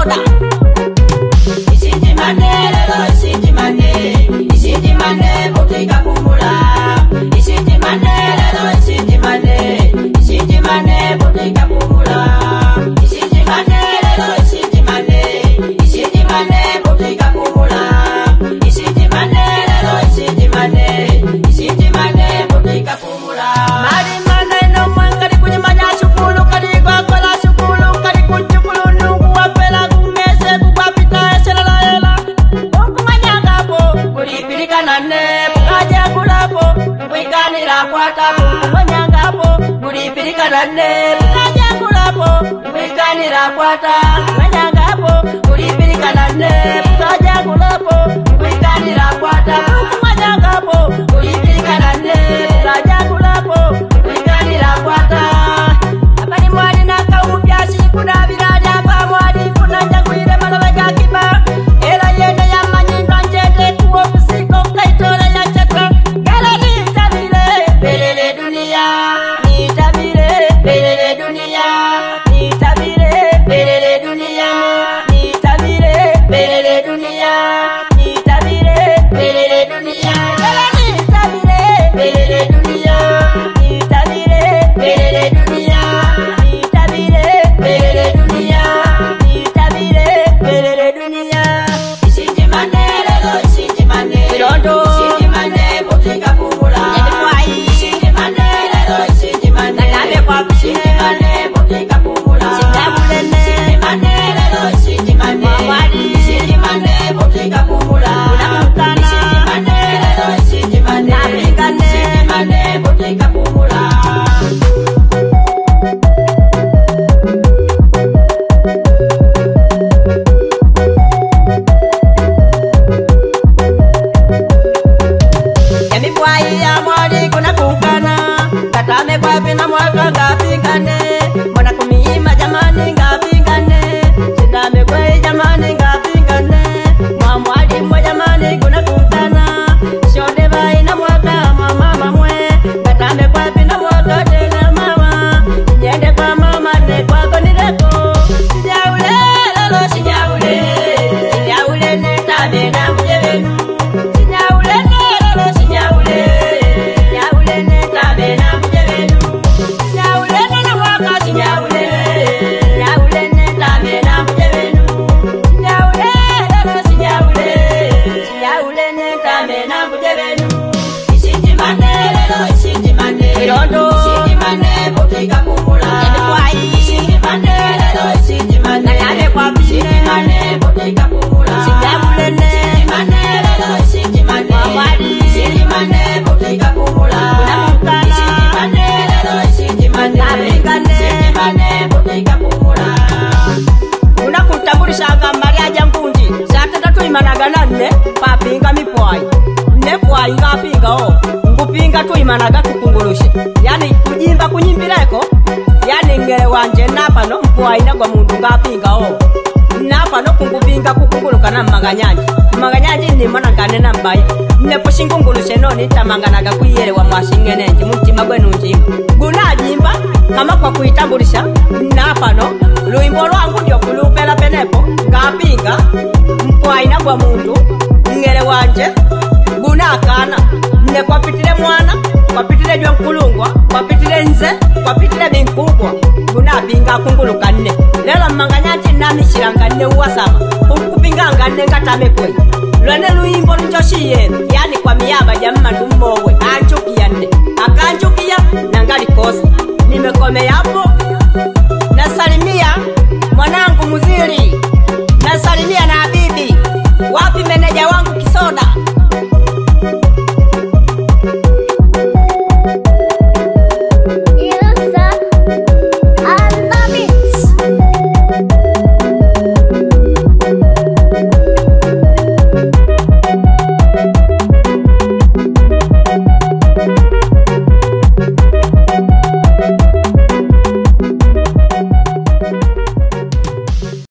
soda. Isitimane lelo isitimane, isitimane botika kumula. Isitimane lelo isitimane, isitimane botika kumula. Isitimane lelo isitimane, isitimane botika kumula. Isitimane lelo isitimane, isitimane botika kumula. Mari maneno mwangari kunyimanya shukulu kari gokola shukulu kari kunchukulu nungu wapela kumese kukwapita eserela ela. Okumanya gapo kulipilika nane pukaja kulapo kuikanira kwatapo. Okumanya gapo kulipilika nane pukaja kulapo kuikanira kwata. Okumanya gapo kulipilika nane pukaja kulapo kuikanira kwata. Okumanya gapo kulipilika nane pukaja kulapo kuikanira kwata. Apani mwani nakaupyasi kuna viraja pa mwani kuna njakuire malaweka kiba. Ela yene ya manyindwa njete tuwo kusiko kaitole ya chaka. Gala nitabire belele dunia, nitabire belele dunia, nitabire belele dunia, nitabire belele dunia, nitabire belele dunia. Gala nitabire belele dunia, nitabire belele dunia, nitabire belele dunia, nitabire belele dunia. Isitimane lelo isitimane, Irondo. isitimane botika kumula. Yedikwai. Isitimane lelo isitimane, Nanabe kwa bishine. isitimane botika kumula. Sinabulene. Isitimane lelo isitimane, Mawali. isitimane botika kumula. Unamutana. Isitimane lelo isitimane, Napingane. isitimane botika kumula. Yemikwai ya mwali kuna kukana. Katame kwa pina mwaka ngapingane. Mwana kumiima jamani ngapingane. Siname kwe jamani ngapingane. Mwa mwali mwa jamani kuna kukana. Shode bai na mwaka mama mamwe. Katame kwa pina mwaka tena mama. Nyende kwa mama ne kwa konireko. Sijaule lalo sijaule. Sijaule ne tabe na mjevenu. Sijaule ne lalo sijaule. Sijaule ne tabe na mjevenu. Sijaule ne na mwaka sijaule. Sijaule ne tabe na mjevenu. Sijaule lalo sijaule. Sijaule ne tabe na mjevenu. Isitimane lelo isitimane, Irondo. isitimane botika kumula. Yedikwai. Isitimane lelo isitimane, Nanabe kwa bishine. isitimane botika kumula. Sinabulene. Isitimane lelo isitimane, Mawali. isitimane botika kumula. Unamutana. Isitimane lelo isitimane, Napingane. isitimane botika kumula. Unakutambulishaga Maria Jangunji satata tuimanaga nanne papinga mipwai ne pwai ngapinga o ngupinga tuimanaga kukungulushe yani kujimba kunyimbireko yani ngere wanje napano mpwai nagwa mundu ngapinga o napano kungupinga kukunguluka na maganyanji ni manangane na mbai ne pushingungulushye noni tamanganaga kuyelewa mwashingenenji mutima gwenu njinga gunajimba kama kwa kuitambulisha napano luimbo lwangu ndio kulupela penepo ngapinga mpwai nagwa mundu ngere wanje gunakana ne kwapitile mwana kwapitile jwa nkulungwa kwapitile nze kwapitile binkubwa gunapinga kunguluka nne lelo manganyanji namishiranga nne uwasama kupinganga nne ngatamekwe lwane luimbo njoshiye yani kwa miyaba jamma ndummowe anchukiya nne akanchukiya nangalikosa nimekomeyapo